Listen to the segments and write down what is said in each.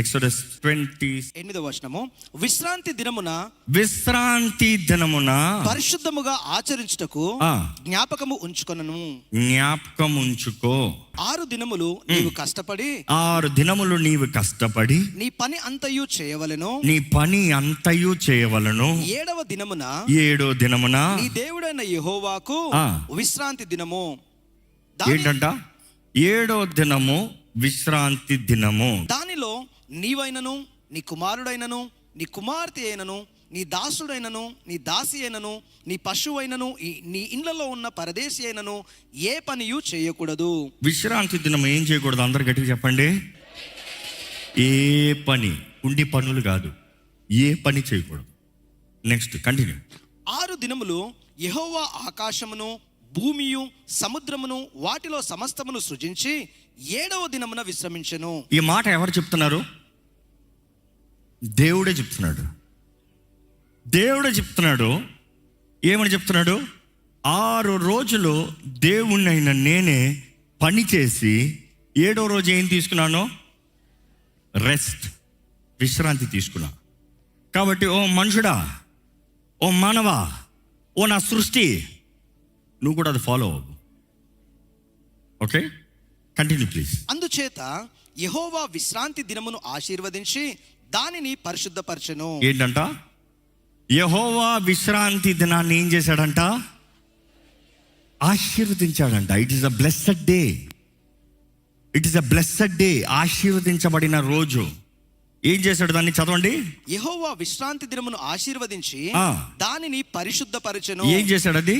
Exodus 20 8వ వచనము, విశ్రాంతి దినమున పరిశుద్ధముగా ఆచరించుటకు జ్ఞాపకము ఉంచుకొనను. జ్ఞాపకం ఉంచుకో. 6 దినములు నీవు కష్టపడి 6 దినములు నీవు కష్టపడి నీ పని అంతయు చేయవలెను. 7వ దినమున నీ దేవుడైన యెహోవాకు విశ్రాంతి దినము. ఏంటంట? 7వ దినము విశ్రాంతి దినము. దానిలో నీవైనను, నీ కుమారుడైనను, నీ కుమార్తె అయినను, నీ దాసుడైనను, నీ దాసి అయినను, నీ పశువైనను, నీ ఇండ్లలో ఉన్న పరదేశి అయినను ఏ పనియు చేయకూడదు. విశ్రాంతి దినం ఏం చేయకూడదు? అందరు గట్టిగా చెప్పండి. ఏ పని, ఉండి పనులు కాదు, ఏ పని చేయకూడదు. Next continue. 6 దినములు యెహోవా ఆకాశమును, భూమియు, సముద్రమును, వాటిలో సమస్తమును సృజించి 7వ దినమున విశ్రమించెను. ఈ మాట ఎవరు చెప్తున్నారు? దేవుడే చెప్తున్నాడు. ఏమని చెప్తున్నాడు? 6 రోజులు దేవుణ్ణైన నేనే పని చేసి 7వ రోజు ఏం తీసుకున్నాను? రెస్ట్, విశ్రాంతి తీసుకున్నా. కాబట్టి ఓ మనుషుడా, ఓ మానవా, ఓ నా సృష్టి, నువ్వు కూడా అది ఫాలో అవ్వు. Okay, continue please. అందుచేత యెహోవా విశ్రాంతి దినమును ఆశీర్వదించి దానిని పరిశుద్ధపరచెను. ఏంటంట? యెహోవా విశ్రాంతి దినాన్ని ఏం చేశాడంట? ఆశీర్వదించాడంట. It is a blessed day. ఆశీర్వదించబడిన రోజు. ఏం చేశాడు? దాన్ని చదవండి. యెహోవా విశ్రాంతి దినమును ఆశీర్వదించి దానిని పరిశుద్ధపరచెను. ఏం చేశాడు? అది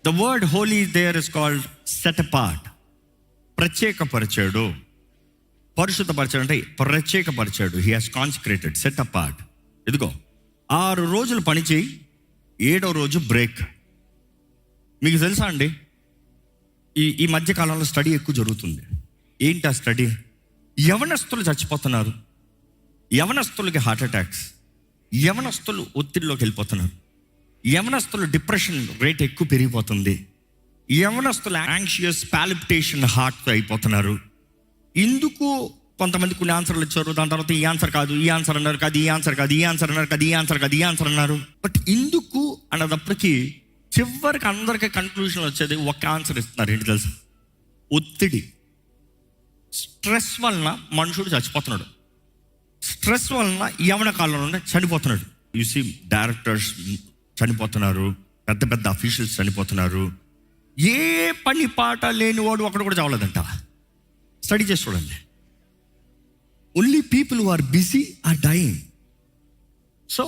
the word holy there is called set apart. ప్రత్యేకపరిచాడు. పరిశుద్ధపరిచాడు అంటే ప్రత్యేకపరిచాడు. He has consecrated, set apart. ఇదిగో 6 రోజులు పని చేయి, 7వ రోజు బ్రేక్. మీకు తెలుసా అండి, ఈ మధ్య కాలంలో స్టడీ ఎక్కువ జరుగుతుంది. ఏంటి ఆ స్టడీ? యవనస్తులు చచ్చిపోతున్నారు, యవనస్తులకి హార్ట్ అటాక్స్, యవనస్తులు ఒత్తిడిలోకి వెళ్ళిపోతున్నారు, యవనస్తులు డిప్రెషన్ రేట్ ఎక్కువ పెరిగిపోతుంది, యవనస్తులు యాంగ్షియస్ పాలిపిటేషన్ హార్ట్ అయిపోతున్నారు. ఇందుకు కొంతమంది కొన్ని ఆన్సర్లు ఇచ్చారు. దాని తర్వాత ఈ ఆన్సర్ కాదు, ఈ ఆన్సర్ అన్నారు, కాదు ఈ ఆన్సర్ కాదు, ఈ ఆన్సర్ అన్నారు, కాదు ఈ ఆన్సర్ కాదు, ఈ ఆన్సర్ అన్నారు. బట్ ఇందుకు అన్నదప్పటికీ చివరికి అందరికీ కన్క్లూజన్ వచ్చేది ఒక ఆన్సర్ ఇస్తున్నారు. ఏంటి తెలుసా? ఒత్తిడి, స్ట్రెస్ వలన మనుషుడు చచ్చిపోతున్నాడు. స్ట్రెస్ వలన యవన కాలంలో చనిపోతున్నాడు. యూసీ డైరెక్టర్స్ చనిపోతున్నారు, పెద్ద పెద్ద అఫీషియల్స్ చనిపోతున్నారు. ఏ పని పాట లేని వాడు అక్కడ కూడా చావలేదంట. స్టడీ చేసి చూడండి. Only people who are busy are dying. So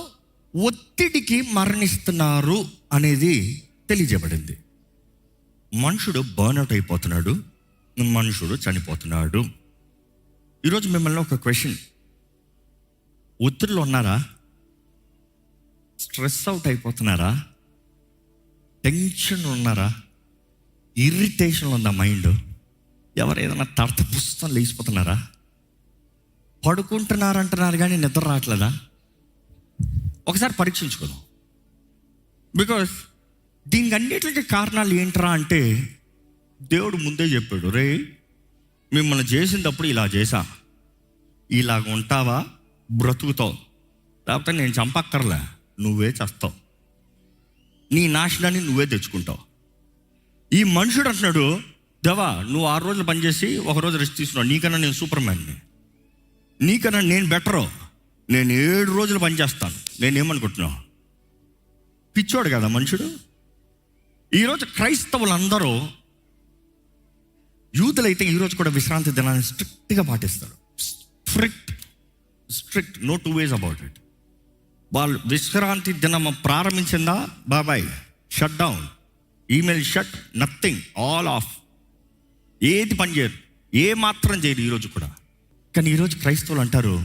ఒత్తిడికి మరణిస్తున్నారు అనేది తెలియజేయబడింది. మనుషుడు బర్న్అవుట్ అయిపోతున్నాడు, మనుషుడు చనిపోతున్నాడు. ఈరోజు మిమ్మల్ని ఒక క్వశ్చన్, ఒత్తిడిలో ఉన్నారా? స్ట్రెస్ అవుట్ అయిపోతున్నారా? టెన్షన్ ఉన్నారా? ఇరిటేషన్ ఉందా మైండ్? ఎవరు ఏదైనా తడత పుస్తకం లేచిపోతున్నారా? పడుకుంటున్నారంటున్నారు కానీ నిద్ర రావట్లేదా? ఒకసారి పరీక్షించుకోను. బికాస్ దీనికి అన్నిటికీ కారణాలు ఏంట్రా అంటే దేవుడు ముందే చెప్పాడు, రే మిమ్మల్ని చేసినప్పుడు ఇలా చేశా, ఇలాగ ఉంటావా బ్రతుకుతావు, లేకపోతే నేను చంపక్కర్లే, నువ్వే చేస్తావు, నీ నాశనాన్ని నువ్వే తెచ్చుకుంటావు. ఈ మనుషుడు అంటున్నాడు, దేవా నువ్వు 6 రోజులు పనిచేసి 1 రోజు రెస్ట్ తీసుకున్నావు, నీకన్నా నేను సూపర్ మ్యాన్ని, నీకన్నా నేను బెటరు, నేను 7 రోజులు పనిచేస్తాను. నేనేమనుకుంటున్నావు? పిచ్చోడు కదా మనుషుడు. ఈరోజు క్రైస్తవులందరూ, యూదులైతే ఈరోజు కూడా విశ్రాంతి దినాన్ని స్ట్రిక్ట్గా పాటిస్తారు. Strict, no 2 ways about it. వాళ్ళు విశ్రాంతి దినం ప్రారంభించిందా, బాబాయ్ shut down, email shut, nothing, all off. ఏది పని చేయరు, ఏ మాత్రం చేయరు ఈరోజు కూడా. కానీ ఈరోజు క్రైస్తవులు అంటారు,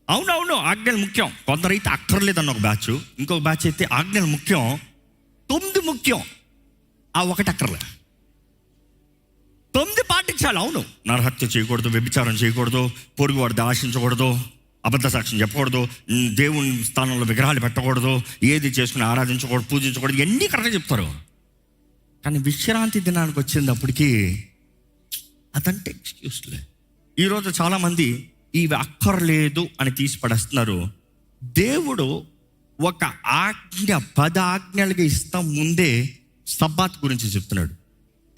అవునవును ఆజ్ఞలు ముఖ్యం. కొందరైతే అక్కర్లేదన్న ఒక బ్యాచ్, ఇంకొక బ్యాచ్ అయితే ఆజ్ఞలు ముఖ్యం, 9 ముఖ్యం, ఆ 1 అక్కర్లే. 9 పాటించాలి. అవును, నరహత్య చేయకూడదు, వ్యభిచారం చేయకూడదు, పొరుగువాడిని ఆశించకూడదు, అబద్ధ సాక్ష్యం చెప్పకూడదు, దేవుని స్థానంలో విగ్రహాలు పెట్టకూడదు, ఏది చేసుకుని ఆరాధించకూడదు, పూజించకూడదు, ఇవన్నీ కరెక్ట్గా చెప్తారు. కానీ విశ్రాంతి దినానికి వచ్చినప్పటికీ అదంటే ఎక్స్క్యూస్లే. ఈరోజు చాలామంది ఇవి అక్కర్లేదు అని తీసి పడేస్తున్నారు. దేవుడు ఒక ఆజ్ఞ 10 ఆజ్ఞలుగా ఇస్తా ముందే సబ్బాత్ గురించి చెప్తున్నాడు.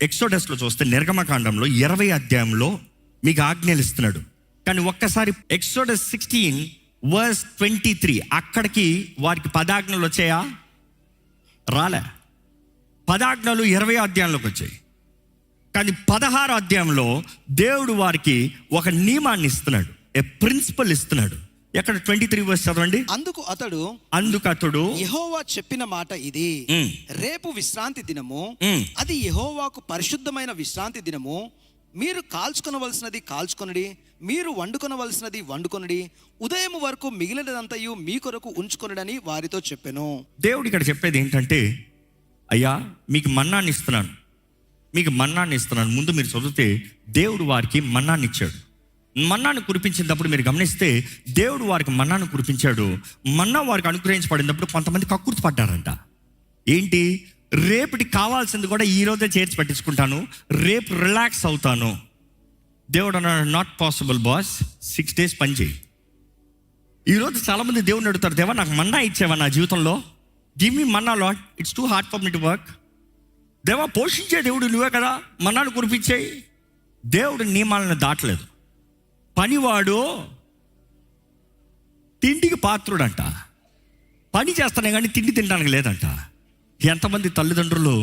ఎక్సోడస్లో చూస్తే నిర్గమకాండంలో 20 అధ్యాయంలో మీకు ఆజ్ఞలు ఇస్తున్నాడు. కానీ ఒక్కసారి ఎక్సోడస్ 16:23 అక్కడికి వారికి 10 ఆజ్ఞలు వచ్చాయా? రాలే. 10 ఆజ్ఞలు 20 అధ్యాయంలోకి వచ్చాయి. కానీ 16 అధ్యాయంలో దేవుడు వారికి ఒక నియమాన్ని ఇస్తున్నాడు, ఏ ప్రిన్సిపల్ ఇస్తున్నాడు. ఎక్కడ 23 వర్స్ చదవండి. అందుకు అతడు యెహోవా చెప్పిన మాట ఇది, రేపు విశ్రాంతి దినము, అది యెహోవాకు పరిశుద్ధమైన విశ్రాంతి దినము. మీరు కాల్చుకొనవలసినది కాల్చుకొనడి, మీరు వండుకొనవలసినది వండుకొనడి, ఉదయం వరకు మిగిలినదంతయు మీ కొరకు ఉంచుకొనడని వారితో చెప్పెను. దేవుడు ఇక్కడ చెప్పేది ఏంటంటే, అయ్యా మీకు మన్నాన్ని ఇస్తున్నాను. ముందు మీరు చదివితే దేవుడు వారికి మన్నాన్ని ఇచ్చాడు. మన్నాను కురిపించినప్పుడు మీరు గమనిస్తే దేవుడు వారికి మన్నాను కురిపించాడు. మన్నా వారికి అనుగ్రహించబడినప్పుడు కొంతమంది కక్కుర్తి పడ్డారంట. ఏంటి? రేపటికి కావాల్సింది కూడా ఈరోజే చేర్చి పెట్టించుకుంటాను, రేపు రిలాక్స్ అవుతాను. దేవుడు అన్నాడు, నాట్ పాసిబుల్ బాస్, 6 days పని చేయి. ఈరోజు చాలామంది దేవుడిని అడుగుతారు, దేవా నాకు మన్నా ఇచ్చావా నా జీవితంలో, give me Manna lot, it's too hard for me to work. దేవా పోషించే దేవుడు నువ్వే కదా, మన్నాను కురిపించేయి. దేవుడు నియమాలను దాటలేదు. పనివాడు తిండికి పాత్రుడంట. పని చేస్తానే కానీ తిండి తినడానికి లేదంట. ఎంతమంది తల్లిదండ్రులు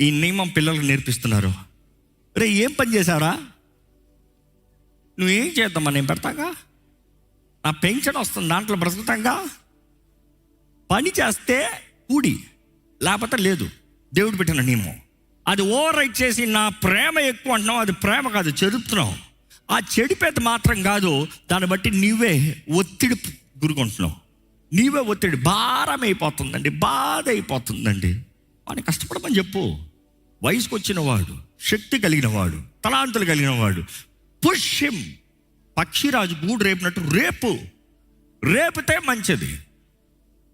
ఈ నియమం పిల్లలకు నేర్పిస్తున్నారు? రే ఏం పని చేశారా, నువ్వేం చేద్దామా, నేను పెడతాగా, నా పెన్షన్ వస్తుంది దాంట్లో బ్రతుకుతాంగా. పని చేస్తే కూడి, లేకపోతే లేదు. దేవుడు పెట్టిన నియమం అది ఓవర్ రైట్ చేసి నా ప్రేమ ఎక్కువ అంటున్నావు. అది ప్రేమ కాదు, చెడుపుతున్నావు. ఆ చెడిపేత మాత్రం కాదు, దాన్ని బట్టి నీవే ఒత్తిడి గురుకుంటున్నావు. నీవే ఒత్తిడి, భారం అయిపోతుందండి, బాధ అయిపోతుందండి. వాడిని కష్టపడమని చెప్పు. వయసుకు వచ్చిన వాడు, శక్తి కలిగిన వాడు, తలాంతులు కలిగిన వాడు, పుష్యం పక్షిరాజు గూడు రేపినట్టు రేపితే మంచిది.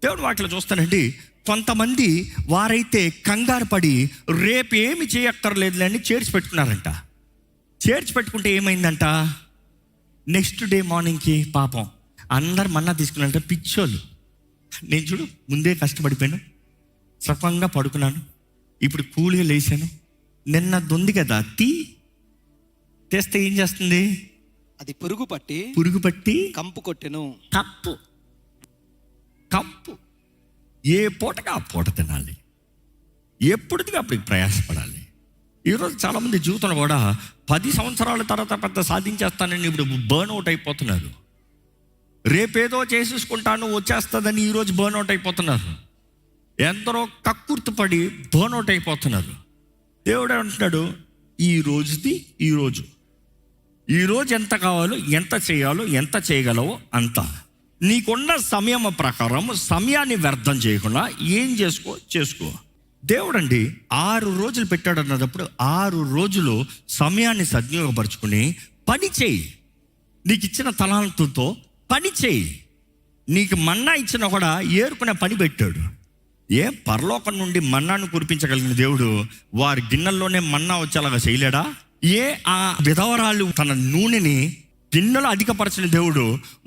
దేవుడు వాటిలో చూస్తానండి, కొంతమంది వారైతే కంగారు పడి రేపు ఏమి చేయక్కర్లేదులే అని చేర్చి పెట్టుకున్నారంట. చేర్చి పెట్టుకుంటే ఏమైందంట, నెక్స్ట్ డే మార్నింగ్కి పాపం అందరు మన్నా తీసుకున్నారంట. పిచ్చోళ్ళు. నేను చూడు ముందే కష్టపడిపోయాను, సుఖంగా పడుకున్నాను, ఇప్పుడు కూల్గా లేచాను, నిన్న దొంది కదా తెస్తే ఏం చేస్తుంది, అది పురుగు పట్టి కంపు కొట్టెను. కంపు ఏ పూటగా ఆ పూట తినాలి, ఎప్పుడుదిగా అప్పటికి ప్రయాసపడాలి. ఈరోజు చాలామంది జీవితంలో కూడా 10 సంవత్సరాల తర్వాత పెద్ద సాధించేస్తానని ఇప్పుడు బర్న్ అవుట్ అయిపోతున్నారు. రేపేదో చేసేసుకుంటాను వచ్చేస్తుందని ఈరోజు బర్న్ అవుట్ అయిపోతున్నారు. ఎందరో కక్కుర్తిపడి బర్న్ అవుట్ అయిపోతున్నారు. దేవుడు అంటున్నాడు, ఈరోజు ఎంత కావాలో, ఎంత చేయాలో, ఎంత చేయగలవో అంత. నీకున్న సమయం ప్రకారం సమయాన్ని వ్యర్థం చేయకుండా ఏం చేసుకో. దేవుడండి 6 రోజులు పెట్టాడు అన్నప్పుడు 6 రోజులు సమయాన్ని సద్వినియోగపరుచుకుని పని చేయి. నీకు ఇచ్చిన తలాంతుతో పని చేయి. నీకు మన్నా ఇచ్చినా కూడా ఏరుకునే పని పెట్టాడు. పరలోకం నుండి మన్నాను కురిపించగలిగిన దేవుడు వారి గిన్నెల్లోనే మన్నా వచ్చేలాగా చేయలేడా? ఆ విధవరాలు తన నూనెని గిన్నెలో అధికపరచిన దేవుడు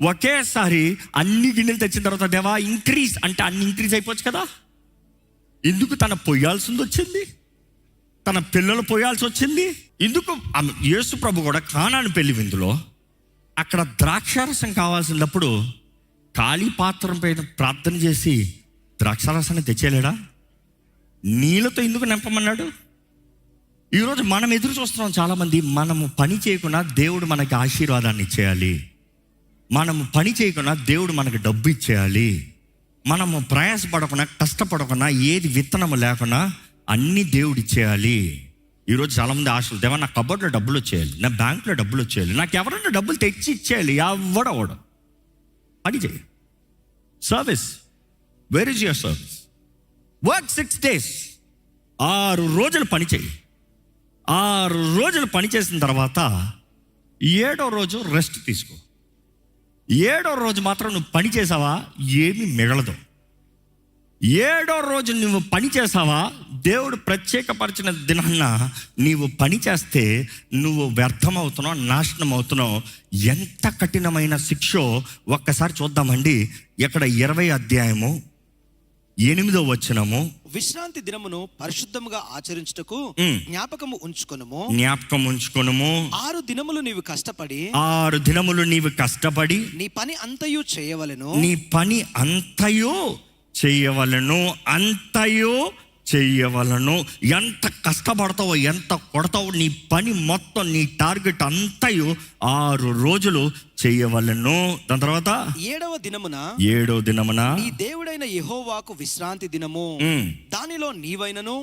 ఒకేసారి అన్ని గిన్నెలు తెచ్చిన తర్వాత, దేవా ఇంక్రీజ్ అంటే అన్ని ఇంక్రీజ్ అయిపోవచ్చు కదా. ఎందుకు తన పొయ్యాల్సింది వచ్చింది, తన పిల్లలు పోయాల్సి వచ్చింది? ఎందుకు? యేసు ప్రభు కూడా కానాను పెళ్లి విందులో అక్కడ ద్రాక్షారసం కావాల్సినప్పుడు ఖాళీ పాత్రం పైన ప్రార్థన చేసి ద్రాక్షారసాన్ని తెచ్చేయలేడా? నీళ్ళతో ఎందుకు నింపమన్నాడు? ఈరోజు మనం ఎదురు చూస్తున్నాం చాలామంది. మనము పని చేయకుండా దేవుడు మనకి ఆశీర్వాదాన్ని ఇచ్చేయాలి, మనము పని చేయకుండా దేవుడు మనకి డబ్బు ఇచ్చేయాలి, మనము ప్రయాసపడకుండా కష్టపడకుండా ఏది విత్తనము లేకుండా అన్నీ దేవుడు ఇచ్చేయాలి. ఈరోజు చాలామంది ఆశలు, దేవా నా కబోర్డ్లో డబ్బులు వచ్చేయాలి, నా బ్యాంకులో డబ్బులు వచ్చేయాలి, నాకు ఎవరైనా డబ్బులు తెచ్చి ఇచ్చేయాలి. ఎవడవడం పని చేయి. Service, where is your service? Work 6 days, 6 రోజులు పని చేయి. 6 రోజులు పని చేసిన తర్వాత 7వ రోజు రెస్ట్ తీసుకో. 7వ రోజు మాత్రం నువ్వు పని చేసావా ఏమీ మిగలదు. ఏడో రోజు నువ్వు పని చేసావా, దేవుడు ప్రత్యేకపరిచిన దినాన్న నీవు పని చేస్తే నువ్వు వ్యర్థమవుతున్నావు, నాశనం అవుతున్నావు. ఎంత కఠినమైన శిక్షో ఒక్కసారి చూద్దామండి. ఇక్కడ 20 అధ్యాయము 8వ వచనము, విశ్రాంతి దినమును పరిశుద్ధముగా ఆచరించుటకు జ్ఞాపకము ఉంచుకొనుము. 6 దినములు నీవు కష్టపడి 6 దినములు నీవు కష్టపడి నీ పని అంతయు చేయవలెను. నీ పని అంతయు చెయ్యవలను, అంతయు చెయ్యవలను. ఎంత కష్టపడతావో, ఎంత కొడతావో, నీ పని మొత్తం, నీ టార్గెట్ అంతయు 6 రోజులు చెయ్యవలను. దాని తర్వాత 7వ దినమున నీ దేవుడైన యెహోవాకు విశ్రాంతి దినము. దానిలో నీవైనను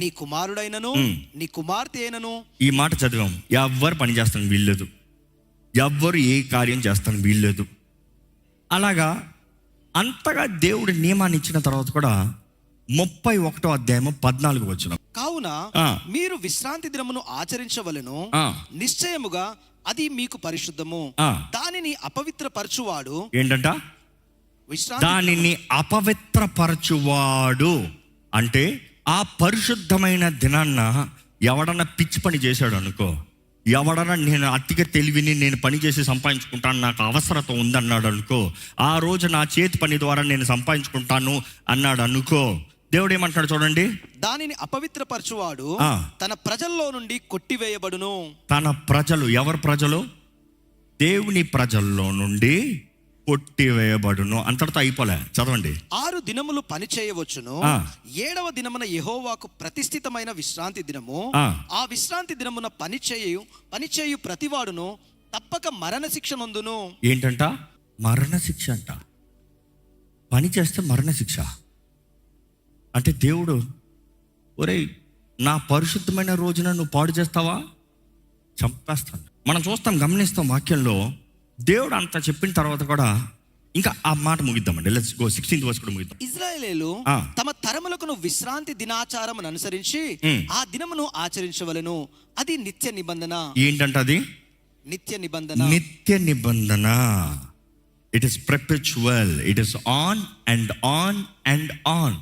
నీ కుమారుడైనను నీ కుమార్తె అయినను. ఈ మాట చదివాం. ఎవ్వరు పని చేస్తాను వీల్లేదు, ఎవ్వరు ఏ కార్యం చేస్తాను వీల్లేదు. అలాగా అంతగా దేవుడు నియమాన్ని ఇచ్చిన తర్వాత కూడా 31వ అధ్యాయము 14వ వచనం, కావున మీరు విశ్రాంతి దినమును ఆచరించవలెను, నిశ్చయముగా అది మీకు పరిశుద్ధము. దానిని అపవిత్రపరచువాడు ఏంటంట? దానిని అపవిత్రపరచువాడు అంటే ఆ పరిశుద్ధమైన దినాన్న ఎవడన్నా పిచ్చి పని చేశాడు అనుకో, ఎవడన్నా నేను అతిగా తెలివిని నేను పని చేసి సంపాదించుకుంటాను, నాకు అవసరత ఉందన్నాడు అనుకో, ఆ రోజు నా చేతి పని ద్వారా నేను సంపాదించుకుంటాను అన్నాడు అనుకో, దేవుడు ఏమంటాడు చూడండి, దానిని అపవిత్రపరచువాడు తన ప్రజల్లో నుండి కొట్టివేయబడును. తన ప్రజలు, ఎవరు ప్రజలు? దేవుని ప్రజల్లో నుండి కొట్టివేయబడును. అంతటితో అయిపోలే, చదవండి. 6 దినములు పని చేయవచ్చును, 7వ దినమున యెహోవాకు ప్రతిష్ఠితమైన విశ్రాంతి దినము. ఆ విశ్రాంతి దినమున పని చేయు ప్రతివాడును తప్పక మరణ శిక్ష నందును. ఏంటంట? మరణ శిక్ష అంట. పని చేస్తే మరణ శిక్ష అంటే దేవుడు, ఒరేయ్ నా పరిశుద్ధమైన రోజున నువ్వు పాడు చేస్తావా, చంపేస్తాను. మనం చూస్తాం, గమనిస్తాం వాక్యంలో. దేవుడు అంత చెప్పిన తర్వాత కూడా ఇంకా ఆ మాట ముగిద్దామండి. లెట్స్ గో 16th వర్స్ కూడా ముగిద్దాం. ఇశ్రాయేలీయులు తమ తరములకు విశ్రాంతి దినాచారమును అనుసరించి ఆ దినమును ఆచరించవలెను. అది నిత్య నిబంధన. ఏంటంట అది? నిత్య నిబంధన. నిత్య నిబంధన. It is perpetual, it is on and on and on.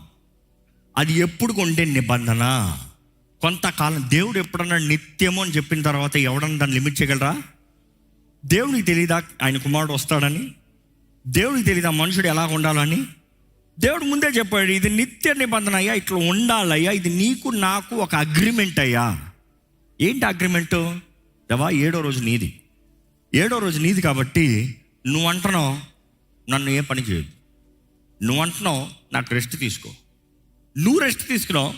అది ఎప్పుడు ఉండే నిబంధన, కొంతకాలం. దేవుడు ఎప్పుడన్నా నిత్యము అని చెప్పిన తర్వాత ఎవడన్నా దాన్ని లిమిట్ చేయగలరా? దేవుడికి తెలీదా ఆయన కుమారుడు వస్తాడని? దేవుడికి తెలీదా మనుషుడు ఎలా ఉండాలని? దేవుడు ముందే చెప్పాడు, ఇది నిత్య నిబంధన అయ్యా, ఇట్లా ఉండాలయ్యా, ఇది నీకు నాకు ఒక అగ్రిమెంట్ అయ్యా. ఏంటి అగ్రిమెంటు? దేవా 7వ రోజు నీది, 7వ రోజు నీది కాబట్టి నువ్వు అంటున్నావు నన్ను ఏ పని చేయదు, నువ్వు అంటున్నావు నాకు రెస్ట్ తీసుకో, నువ్వు రెస్ట్ తీసుకున్నావు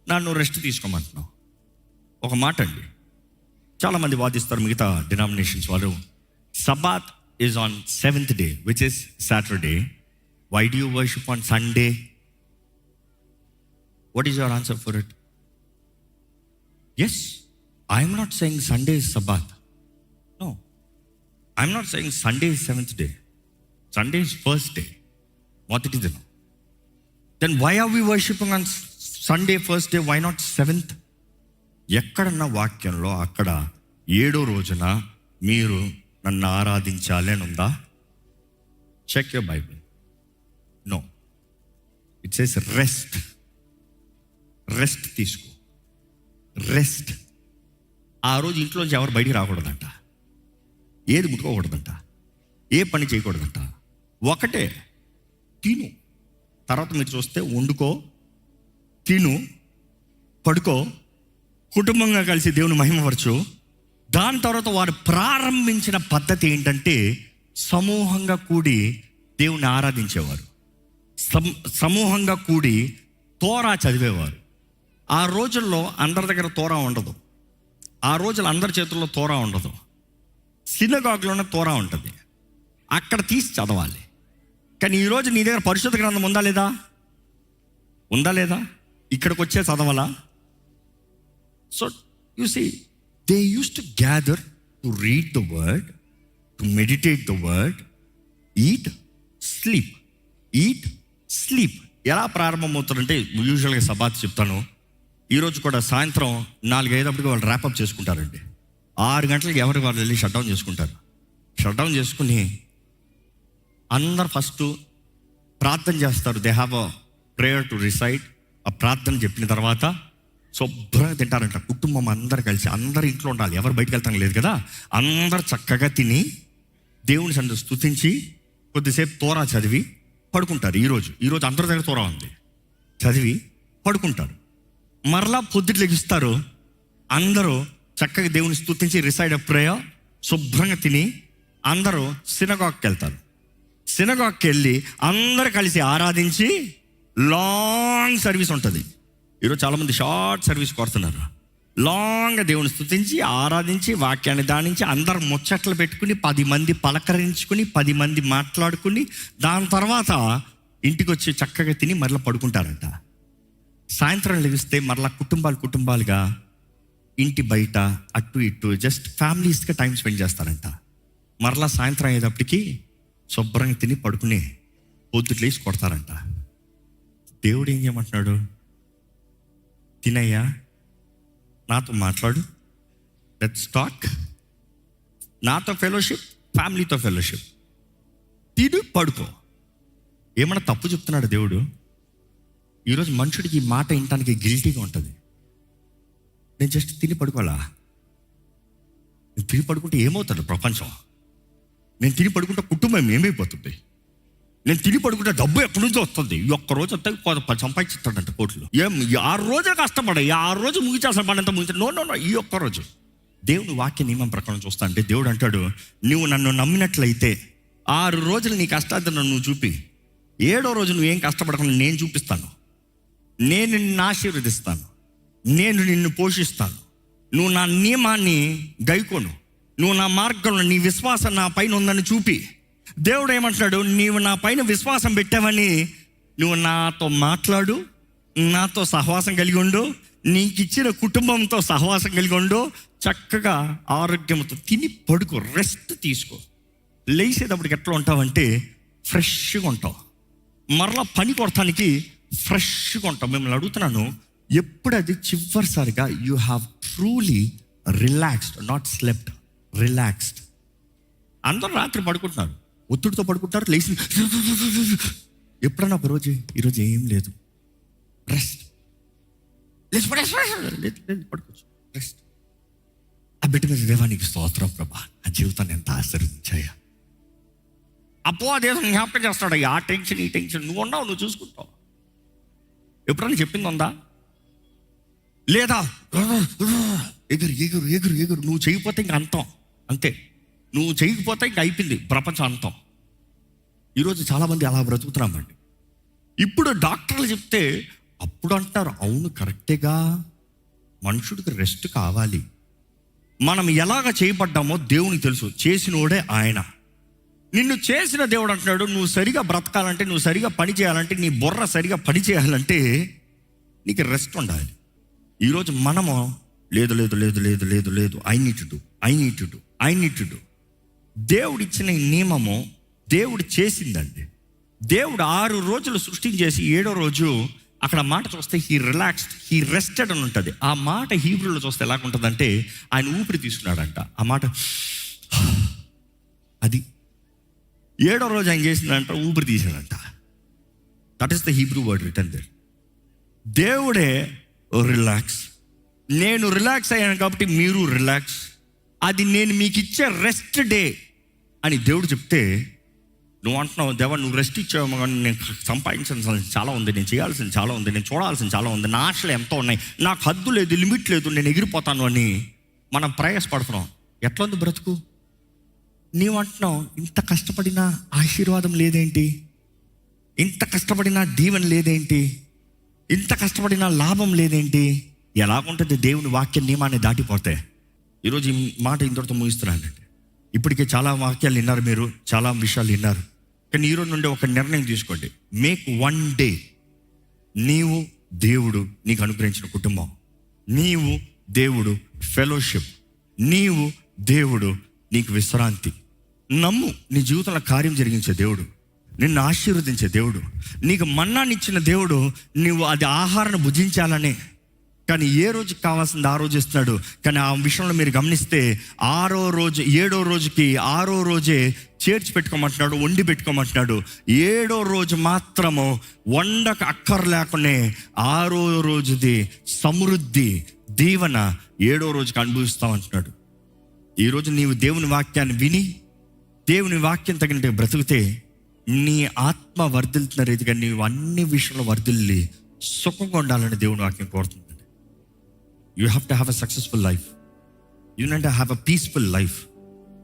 నన్ను రెస్ట్ తీసుకోమంటున్నావు. ఒక మాట అండి, చాలామంది వాదిస్తారు మిగతా డినామినేషన్స్ వాళ్ళు, Sabbath is on 7th day which is Saturday. Why do you worship on Sunday? What is your answer for it? Yes, I am not saying Sunday is Sabbath. No, I am not saying Sunday is 7th day. Sunday is first day. మొదటి దినం. Then why are we worshiping on Sunday first day? Why not 7th? ఎక్కడన్నా వాక్యంలో అక్కడ 7వ రోజున మీరు నన్ను ఆరాధించాలి అని ఉందా? Check your Bible. No, it says rest. Rest తీసుకో, రెస్ట్. ఆ రోజు ఇంట్లోంచి ఎవరు బయటికి రాకూడదంట, ఏది ముట్టుకోకూడదంట, ఏ పని చేయకూడదంట. ఒకటే తిను. తర్వాత మీరు చూస్తే వండుకో, తిను, పడుకో, కుటుంబంగా కలిసి దేవుని మహిమపరచు. దాని తర్వాత వారు ప్రారంభించిన పద్ధతి ఏంటంటే సమూహంగా కూడి దేవుని ఆరాధించేవారు, సమూహంగా కూడి తోరా చదివేవారు. ఆ రోజుల్లో అందరి దగ్గర తోరా ఉండదు, ఆ రోజుల్లో అందరి చేతుల్లో తోరా ఉండదు. సినగాగ్లోనే తోరా ఉంటుంది, అక్కడ తీసి చదవాలి. కానీ ఈరోజు నీ దగ్గర పరిశుద్ధ గ్రంథం ఉందా లేదా? ఉందా లేదా? ఇక్కడికి వచ్చే చదవాలా? So you see, they used to gather to read the word, to meditate the word, eat, sleep, eat, sleep. ఎలా ప్రారంభమవుతారంటే, యూజువల్గా సబాత్ చెప్తాను, ఈరోజు కూడా సాయంత్రం 4-5 వాళ్ళు ర్యాపప్ చేసుకుంటారండి. 6 గంటలకి ఎవరికి వాళ్ళు వెళ్ళి షట్డౌన్ చేసుకుంటారు. షట్డౌన్ చేసుకుని అందరు ఫస్ట్ ప్రార్థన చేస్తారు. They have a prayer to recite. ఆ ప్రార్థన చెప్పిన తర్వాత శుభ్రంగా తింటారంట. కుటుంబం అందరు కలిసి, అందరు ఇంట్లో ఉండాలి, ఎవరు బయటకు వెళ్తాం లేదు కదా. అందరు చక్కగా తిని దేవుని సన్నిధిలో స్తుతించి కొద్దిసేపు తోరా చదివి పడుకుంటారు. ఈరోజు అందరి దగ్గర తోరా ఉంది, చదివి పడుకుంటారు. మరలా పొద్దుట లెగిస్తారు, అందరూ చక్కగా దేవుని స్తుతించి రిసైడ్ ఆఫ్ ప్రేయర్ శుభ్రంగా తిని అందరూ సినగాగ్కి వెళ్తారు. సినగాగ్కి వెళ్ళి అందరు కలిసి ఆరాధించి లాంగ్ సర్వీస్ ఉంటుంది. ఈరోజు చాలామంది షార్ట్ సర్వీస్ కోరుతున్నారు. లాంగ్గా దేవుని స్తుతించి ఆరాధించి వాక్యాన్ని ధ్యానించి అందరు ముచ్చట్లు పెట్టుకుని 10 మంది పలకరించుకుని 10 మంది మాట్లాడుకుని దాని తర్వాత ఇంటికి వచ్చి చక్కగా తిని మరలా పడుకుంటారంట. సాయంత్రం లెగిస్తే మరలా కుటుంబాలుగా ఇంటి బయట అటు ఇటు జస్ట్ ఫ్యామిలీస్గా టైం స్పెండ్ చేస్తారంట. మరలా సాయంత్రం అయ్యేటప్పటికి శుభ్రంగా తిని పడుకుని పొద్దుట్లు వేసి కొడతారంట. దేవుడు ఏం చేయమంటున్నాడు? తినయ్యా, నాతో మాట్లాడు, లెట్స్ టాక్, నాతో ఫెలోషిప్, ఫ్యామిలీతో ఫెలోషిప్, తిను పడుకో. ఏమన్నా తప్పు చెప్తున్నాడు దేవుడు? ఈరోజు మనుషుడికి ఈ మాట వినటానికి గిల్టీగా ఉంటుంది. నేను జస్ట్ తిని పడుకోవాలా? నేను తిని పడుకుంటే ఏమవుతుంది ప్రపంచం? నేను తిని పడుకుంటే కుటుంబం ఏమైపోతుంది? నేను తిని పడుకుంటే డబ్బు ఎక్కడి నుంచో వస్తుంది. ఈ ఒక్కరోజు వస్తే సంపాదించుతాడంట కోట్లు. ఏం 6 రోజులు కష్టపడ, 6 రోజు ముగిచేసిన పడంతా ముగించాడు. నో, ఈ ఒక్కరోజు దేవుని వాక్య నియమం ప్రకారం చూస్తా అంటే దేవుడు అంటాడు, నువ్వు నన్ను నమ్మినట్లయితే 6 రోజులు నీ కష్టాన్ని నువ్వు చూపి 7వ రోజు నువ్వేం కష్టపడకుండా నేను చూపిస్తాను, నేను నిన్ను ఆశీర్వదిస్తాను, నేను నిన్ను పోషిస్తాను, నువ్వు నా నియమాన్ని గైకోను, నువ్వు నా మార్గంలో నీ విశ్వాసం నా పైన ఉందని చూపి. దేవుడు ఏమంటున్నాడు? నీవు నా పైన విశ్వాసం పెట్టావని నువ్వు నాతో మాట్లాడు, నాతో సహవాసం కలిగి ఉండు, నీకు ఇచ్చిన కుటుంబంతో సహవాసం కలిగి ఉండు, చక్కగా ఆరోగ్యంతో తిని పడుకో, రెస్ట్ తీసుకో. లేచేటప్పటికి ఎట్లా ఉంటావంటే ఫ్రెష్గా ఉంటావు. మరలా పని కొడటానికి ఫ్రెష్గా ఉంటావు. మిమ్మల్ని అడుగుతున్నాను, ఎప్పుడు అది చివరిసారిగా you have truly relaxed, not slept, relaxed? అందరూ రాత్రి పడుకుంటున్నారు, ఒత్తిడితో పడుకుంటారు, లేచి ఎప్పుడన్నా ఒకరోజు ఈరోజు ఏం లేదు, రెస్ట్, పడుకోవచ్చు, రెస్ట్. ఆ బిడ్డ మీద దేవానికి స్తోత్రం ప్రభా, ఆ జీవితాన్ని ఎంత ఆశీర్వదించాయా. అపో అదేదో జ్ఞాపకం చేస్తాడు, ఆ టెన్షన్ ఈ టెన్షన్, నువ్వు ఉన్నావు, నువ్వు చూసుకుంటావు. ఎప్పుడన్నా చెప్పింది ఉందా? లేదా ఎగురు ఎగురు ఎగురు ఎగురు, నువ్వు చేయకపోతే ఇంక అంతం, అంతే, నువ్వు చేయకపోతే ఇంక అయిపోయింది ప్రపంచం అంతం. ఈరోజు చాలామంది అలా బ్రతుకుతున్నామండి. ఇప్పుడు డాక్టర్లు చెప్తే అప్పుడు అంటారు, అవును కరెక్టేగా, మనుషుడికి రెస్ట్ కావాలి. మనం ఎలాగ చేయబడ్డామో దేవునికి తెలుసు, చేసినోడే ఆయన. నిన్ను చేసిన దేవుడు అంటున్నాడు, నువ్వు సరిగా బ్రతకాలంటే, నువ్వు సరిగా పని చేయాలంటే, నీ బుర్ర సరిగా పని చేయాలంటే నీకు రెస్ట్ ఉండాలి. ఈరోజు మనము లేదు లేదు లేదు లేదు లేదు లేదు ఐ నీడ్ టు డూ. దేవుడు ఇచ్చిన ఈ నియమము దేవుడు చేసిందండి. దేవుడు 6 రోజులు సృష్టించేసి 7వ రోజు అక్కడ మాట చూస్తే హీ రిలాక్స్డ్, హీ రెస్టెడ్ అని ఉంటుంది. ఆ మాట హీబ్రూలో చూస్తే ఎలాగుంటుందంటే ఆయన ఊపిరి తీసుకున్నాడంట. ఆ మాట అది 7వ రోజు ఆయన చేసిందంట, ఊపిరి తీసాడంట. That is the Hebrew word return there. దేవుడే రిలాక్స్. నేను రిలాక్స్ అయ్యాను కాబట్టి మీరు రిలాక్స్. అది నేను మీకు ఇచ్చే రెస్ట్ డే అని దేవుడు చెప్తే నువ్వు అంటున్నావు, దేవా నువ్వు రెస్ట్ ఇచ్చావు కానీ నేను సంపాదించాల్సిన చాలా ఉంది, నేను చేయాల్సింది చాలా ఉంది, నేను చూడాల్సింది చాలా ఉంది, నా ఆశలు ఎంతో ఉన్నాయి, నాకు హద్దు లేదు, లిమిట్ లేదు, నేను ఎగిరిపోతాను అని మనం ప్రయాసపడుతున్నాం. ఎట్లా ఉంది బ్రతుకు? నీవు అంటున్నావు, ఇంత కష్టపడినా ఆశీర్వాదం లేదేంటి, ఇంత కష్టపడినా దీవెన లేదేంటి, ఇంత కష్టపడినా లాభం లేదేంటి? ఎలాగుంటుంది దేవుని వాక్య నియమాన్ని దాటిపోతే? ఈరోజు ఈ మాట ఇంతటితో ముగిస్తున్నానండి. ఇప్పటికే చాలా వాక్యాలు విన్నారు, మీరు చాలా విషయాలు విన్నారు. కానీ ఈరోజు నుండి ఒక నిర్ణయం తీసుకోండి. మేక్ 1 డే నీవు దేవుడు నీకు అనుగ్రహించిన కుటుంబం, నీవు దేవుడు ఫెలోషిప్, నీవు దేవుడు నీకు విశ్రాంతి. నమ్ము, నీ జీవితంలో కార్యం జరిగించే దేవుడు, నిన్ను ఆశీర్వదించే దేవుడు, నీకు మన్నానిచ్చిన దేవుడు. నువ్వు అది ఆహారాన్ని భుజించాలని, కానీ ఏ రోజుకి కావాల్సింది ఆ రోజు ఇస్తున్నాడు. కానీ ఆ విషయంలో మీరు గమనిస్తే 7వ రోజుకి 6వ రోజే చేర్చి పెట్టుకోమంటున్నాడు, వండి పెట్టుకోమంటున్నాడు. 7వ రోజు మాత్రము వండక అక్కర లేకునే 6వ రోజుది సమృద్ధి దీవెన 7వ రోజుకి అనుభవిస్తామంటున్నాడు. ఈరోజు నీవు దేవుని వాక్యాన్ని విని దేవుని వాక్యం తగినట్టు బ్రతికితే నీ ఆత్మ వర్ధిల్తున్న రీతిగా నీవు అన్ని విషయంలో వర్ధిల్లి సుఖంగా ఉండాలని దేవుని వాక్యం కోరుతుంది. You have to have a successful life. You need to have a peaceful life,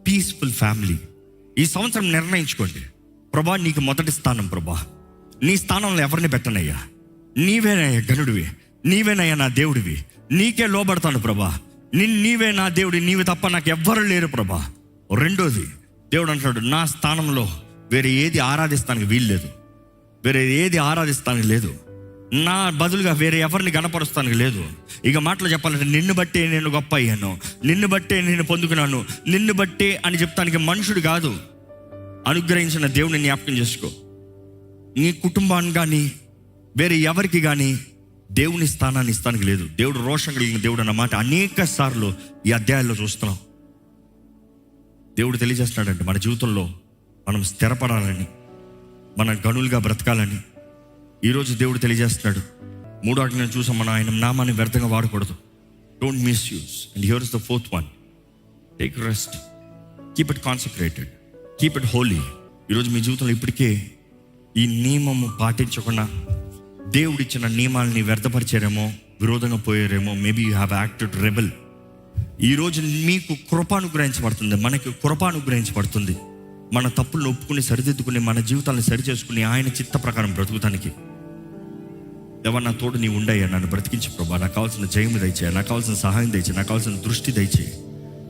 peaceful family. ఈ సంవత్సరం నిర్ణయించుకోండి, ప్రభా నీకు మొదటి స్థానం ప్రభా, నీ స్థానంలో ఎవరిని పెట్టనయ్యా, నీవేనయ్యా గనుడివి, నీవేనయ్యా నా దేవుడివి, నీకే లోబడతాను ప్రభా, నీవే నా దేవుడి, నీవి తప్ప నాకు ఎవ్వరు లేరు ప్రభా. రెండోది దేవుడు అంటాడు, నా స్థానంలో వేరే ఏది ఆరాధిస్తానికి వీల్లేదు, వేరే ఏది ఆరాధిస్తానికి లేదు, నా బదులుగా వేరే ఎవరిని గణపరుస్తానికి లేదు. ఇక మాటలు చెప్పాలంటే నిన్ను బట్టే నేను గొప్ప అయ్యాను, నిన్ను బట్టే నేను పొందుకున్నాను, నిన్ను బట్టే అని చెప్తానికి మనుషుడు కాదు, అనుగ్రహించిన దేవుని జ్ఞాపకం చేసుకో. నీ కుటుంబాన్ని కానీ వేరే ఎవరికి కానీ దేవుని స్థానాన్ని ఇస్తానికి లేదు. దేవుడు రోషం కలిగిన దేవుడు అన్నమాట అనేక సార్లు ఈ అధ్యాయాల్లో చూస్తున్నాం. దేవుడు తెలియజేస్తున్నాడంటే మన జీవితంలో మనం స్థిరపడాలని, మనం గనులుగా బ్రతకాలని. ఈరోజు దేవుడు తెలియజేస్తున్నాడు, 3వ ఆజ్ఞను చూసాం, మనం ఆయన నామాన్ని వ్యర్థంగా వాడకూడదు. Don't misuse. And here is the 4th one, take rest, keep it consecrated, keep it Holi. ఈరోజు మీ జీవితంలో ఇప్పటికే ఈ నియమము పాటించకుండా దేవుడిచ్చిన నియమాలని వ్యర్థపరిచారేమో, విరోధంగా పోయారేమో. Maybe you have acted rebel. ఈరోజు మీకు కృప అనుగ్రహించబడుతుంది, మనకి కృప అనుగ్రహించబడుతుంది. మన తప్పులను ఒప్పుకుని సరిదిద్దుకుని మన జీవితాలను సరిచేసుకుని ఆయన చిత్త ప్రకారం బ్రతుకుతానికి. ఎవరు నా తోడు నీ ఉండయ్యా, నన్ను బ్రతికించి ప్రభా, నాకు కావాల్సిన జయము దయచేయ, నాకు కావాల్సిన సహాయం దయచేయి, నాకు కావాల్సిన దృష్టి దయచేయి.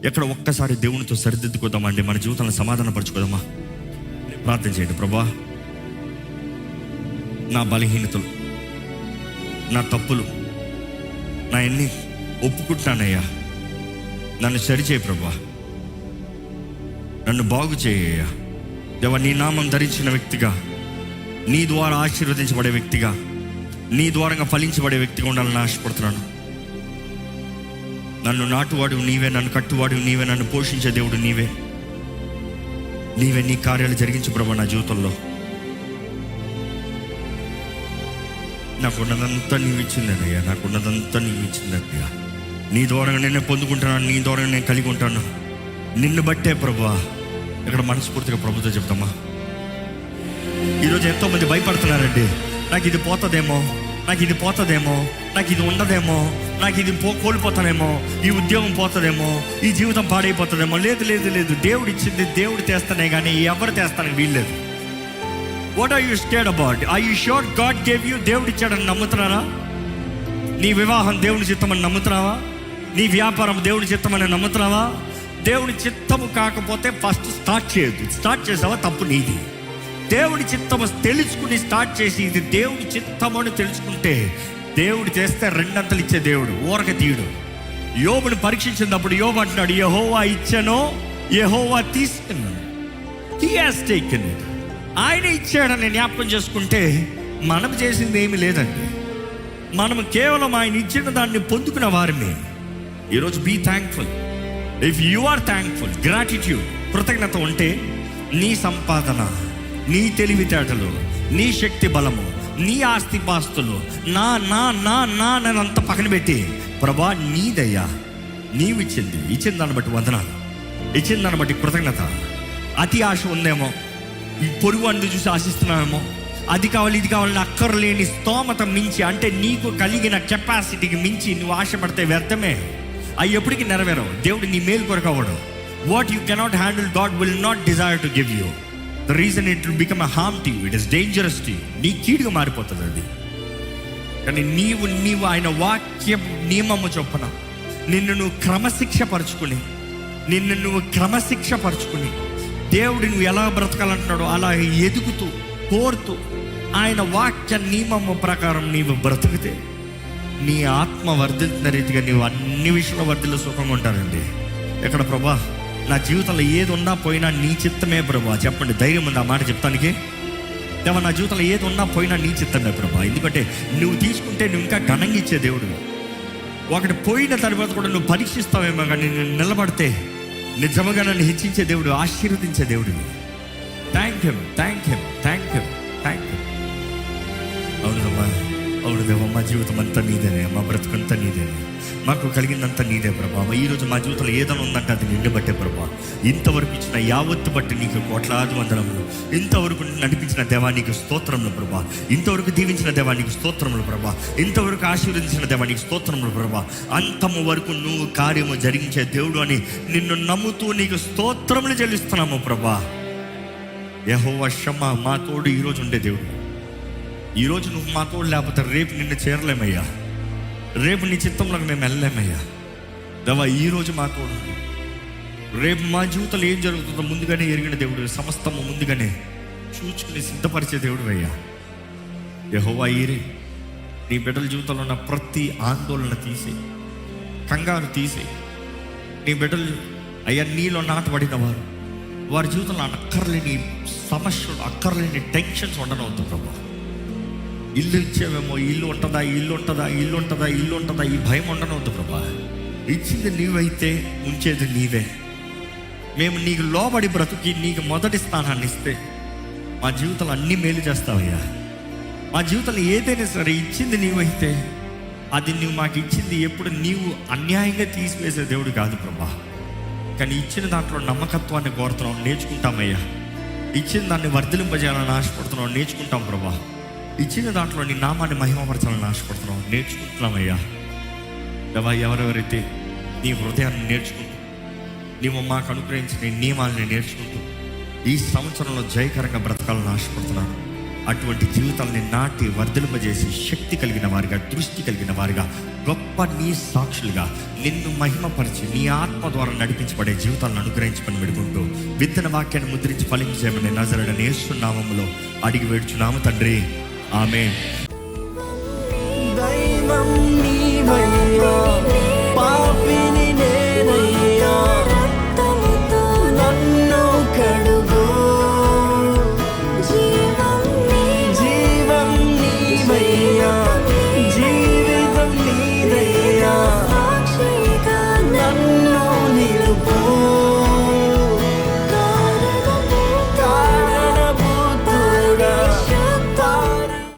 ఎక్కడ ఒక్కసారి దేవునితో సరిదిద్దుకోదామండి, మన జీవితాలను సమాధానపరచుకోదామా? ప్రార్థన చేయండి. ప్రభా, నా బలహీనతలు, నా తప్పులు, నా ఎన్ని ఒప్పుకుంటున్నానయ్యా, నన్ను సరిచేయి ప్రభా, నన్ను బాగు చేయ్యా. దేవా, నీ నామం ధరించిన వ్యక్తిగా, నీ ద్వారా ఆశీర్వదించబడే వ్యక్తిగా, నీ ద్వారంగా ఫలించబడే వ్యక్తిగా ఉండాలని ఆశపడుతున్నాను. నన్ను నాటువాడు నీవే, నన్ను కట్టువాడు నీవే, నన్ను పోషించే దేవుడు నీవే. నీవే నీ కార్యాలు జరిగించు ప్రభా నా జీవితంలో. నాకున్నదంతా నీవు ఇచ్చిందయ్యా, నాకున్నదంతా నీవు ఇచ్చిందయ్యా. నీ ద్వారంగా నేనే పొందుకుంటున్నాను, నీ ద్వారంగా నేను కలిగి ఉంటాను. నిన్ను బట్టే ప్రభా. ఇక్కడ మనస్ఫూర్తిగా ప్రభుతో చెప్తామా? ఈరోజు ఎంతోమంది భయపడుతున్నారండి, నాకు ఇది పోతుందేమో, నాకు ఇది పోతుందేమో, నాకు ఇది ఉండదేమో, నాకు ఇది కోల్పోతానేమో, ఈ ఉద్యోగం పోతుందేమో, ఈ జీవితం పాడైపోతుందేమో. లేదు లేదు లేదు, దేవుడు ఇచ్చింది దేవుడు తెస్తానే కానీ ఎవరు తెస్తానికి వీల్లేదు. What are you scared about? Are you sure God gave you? దేవుడు ఇచ్చాడని నమ్ముతున్నారా? నీ వివాహం దేవుని చిత్తమని నమ్ముతున్నావా? నీ వ్యాపారం దేవుని చిత్తమని నమ్ముతున్నావా? దేవుని చిత్తము కాకపోతే ఫస్ట్ స్టార్ట్ చేయొద్దు. స్టార్ట్ చేసావా, తప్పు నీది. దేవుడి చిత్తము తెలుసుకుని స్టార్ట్ చేసి ఇది దేవుడి చిత్తము అని తెలుసుకుంటే దేవుడు చేస్తే 2 అంతలు ఇచ్చే దేవుడు, ఊరక తీయుడు. యోబుని పరీక్షించినప్పుడు యోబు అంటున్నాడు, యెహోవా ఇచ్చానో యెహోవా తీసుకున్నాడు. He has taken it. ఆయన ఇచ్చాడని జ్ఞాపకం చేసుకుంటే మనం చేసింది ఏమీ లేదండి. మనం కేవలం ఆయన ఇచ్చిన దాన్ని పొందుకున్న వారిని. ఈరోజు be thankful. If you are thankful, gratitude, కృతజ్ఞత ఉంటే నీ సంపాదన, నీ తెలివితేటలు, నీ శక్తి బలము, నీ ఆస్తిపాస్తులు, నా నా నా నా అంత పక్కన పెట్టి ప్రభా నీదయ్యా, నీవు ఇచ్చిన దాన్ని బట్టి వందనాలు, ఇచ్చిన దాన్ని బట్టి కృతజ్ఞత. అతి ఆశ ఉందేమో, ఈ పొరుగు అందు చూసి ఆశిస్తున్నామేమో, అది కావాలి ఇది కావాలని అక్కర్లేని స్తోమత మించి, అంటే నీకు కలిగిన కెపాసిటీకి మించి నువ్వు ఆశపడితే వ్యర్థమే. అవి ఎప్పటికీ నెరవేరవు. దేవుడు నీ మేలు కొరకు అవ్వడు. What you cannot handle, God will not desire to give you. The reason it will become a harm to you, it is dangerous to you. నీ కీడుగా మారిపోతుంది అది. కానీ నీవు ఆయన వాక్య నియమము చొప్పున నిన్ను నువ్వు క్రమశిక్ష పరుచుకుని దేవుడు నువ్వు ఎలా బ్రతకాలంటున్నాడో అలా ఎదుగుతూ కోరుతూ ఆయన వాక్య నియమము ప్రకారం నీవు బ్రతికితే నీ ఆత్మ వర్ధిల్తున్న రీతిగా నీవు అన్ని విషయంలో వర్ధిల్లు సుఖంగా ఉంటారండి. ఎక్కడ ప్రభా నా జీవితంలో ఏది ఉన్నా పోయినా నీ చిత్తమే ప్రభా. చెప్పండి, ధైర్యం ఉంది ఆ మాట చెప్తానికి. దేవా నా జీవితంలో ఏది ఉన్నా పోయినా నీ చిత్తమే ప్రభా. ఎందుకంటే నువ్వు తీసుకుంటే నువ్వు ఇంకా ఘనంగా ఇచ్చే దేవుడు. ఒకటి పోయిన తర్వాత కూడా నువ్వు పరీక్షిస్తావేమో, కానీ నేను నిలబడితే నిజంగా నన్ను హెచ్చించే దేవుడు, ఆశీర్వదించే దేవుడివి. Thank you, thank you, thank you, thank you. అవునమ్మా, అవును దేవా, మా జీవితం అంతా నీదేనే, మా బ్రతుకంతా నీదేనే, మాకు కలిగిందంతా నీదే ప్రభా. ఈరోజు మా జీవితంలో ఏదైనా ఉందంటే అది నిన్ను బట్టే ప్రభా. ఇంతవరకు ఇచ్చిన యావత్తు బట్టి నీకు కోట్లాది వందనములు. ఇంతవరకు నడిపించిన దేవా నీకు స్తోత్రములు ప్రభా. ఇంతవరకు దీవించిన దేవా నీకు స్తోత్రములు ప్రభా. ఇంతవరకు ఆశీర్వదించిన దేవా నీకు స్తోత్రములు ప్రభా. అంతము వరకు నువ్వు కార్యము జరిగించే దేవుడు అని నిన్ను నమ్ముతూ నీకు స్తోత్రములు చెల్లిస్తున్నాము ప్రభా. యెహోవా షమ్మా, మా తోడు ఈరోజు ఉండే దేవుడు. ఈరోజు నువ్వు మా తోడు లేకపోతే రేపు నిన్ను చేరలేమయ్యా, రేపు నీ చిత్తంలోకి మేము వెళ్ళలేమయ్యా. దేవా ఈరోజు మా తోడు, రేపు మా జీవితంలో ఏం జరుగుతుందో ముందుగానే ఎరిగిన దేవుడు, సమస్తము ముందుగానే చూచుకుని సిద్ధపరిచే దేవుడు అయ్యా. యెహోవా ఈరే, నీ బిడ్డల జీవితంలో ఉన్న ప్రతి ఆందోళన తీసేయి, కంగారు తీసేయి. నీ బిడ్డలు అయ్యా నీలో నాటబడిన వారి జీవితంలో అక్కర్లేని సమస్యలు, అక్కర్లేని టెన్షన్స్ ఉండనవద్దు ప్రభా. ఇల్లు ఇచ్చేవేమో, ఇల్లు ఉంటుందా, ఇల్లు ఉంటుందా, ఇల్లు ఉంటుందా, ఇల్లు ఉంటుందా, ఈ భయం ఉండనవద్దు ప్రభా. ఇచ్చింది నీవైతే ఉంచేది నీవే. మేము నీకు లోబడి బ్రతుకి నీకు మొదటి స్థానాన్ని ఇస్తే మా జీవితంలో అన్నీ మేలు చేస్తావయ్యా. మా జీవితంలో ఏదైనా సరే ఇచ్చింది నీవైతే అది నువ్వు మాకు ఇచ్చింది ఎప్పుడు నీవు అన్యాయంగా తీసివేసే దేవుడు కాదు ప్రభా. కానీ ఇచ్చిన దాంట్లో నమ్మకత్వాన్ని కోరుతున్నాం, నేర్చుకుంటామయ్యా. ఇచ్చిన దాన్ని వర్ధలింపజేయాలని ఆశపడుతున్నాం, నేర్చుకుంటాం ప్రభా. ఇచ్చిన దాంట్లో నీ నామాన్ని మహిమపరచాలని ఆశపడుతున్నాం, నేర్చుకుంటున్నామయ్యా. దేవా ఎవరెవరైతే నీ హృదయాన్ని నేర్చుకుంటూ నీవు మాకు అనుగ్రహించిన నియమాలని నేర్చుకుంటూ ఈ సంవత్సరంలో జయకరంగా బ్రతకాలని ఆశపడుతున్నాను, అటువంటి జీవితాలని నాటి వర్ధలింపజేసి శక్తి కలిగిన వారిగా, దృష్టి కలిగిన వారిగా, గొప్ప నీ సాక్షులుగా నిన్ను మహిమపరిచి నీ ఆత్మ ద్వారా నడిపించబడే జీవితాలను అనుగ్రహించమని వేడుకుంటూ విత్తన వాక్యాన్ని ముద్రించి ఫలించేయమని నజరేయుడైన యేసు నామములో అడిగి వేడుచున్నాము తండ్రి, ఆమేన్. దైవం నీవై